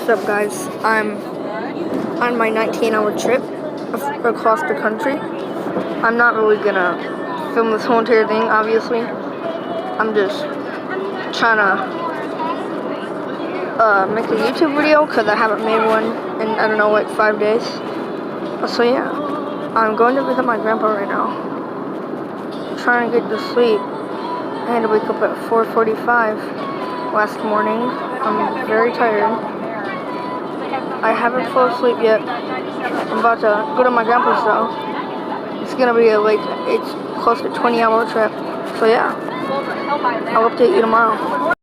What's up, guys? I'm on my 19-hour trip across the country. I'm not really gonna film this whole entire thing, obviously. I'm just trying to make a YouTube video because I haven't made one in, I don't know, like 5 days. So yeah, I'm going to visit my grandpa right now. Trying to get to sleep. I had to wake up at 4:45 last morning. I'm very tired. I haven't fallen asleep yet. I'm about to go to my grandpa's though. It's gonna be it's close to 20-hour trip. So yeah, I'll update you tomorrow.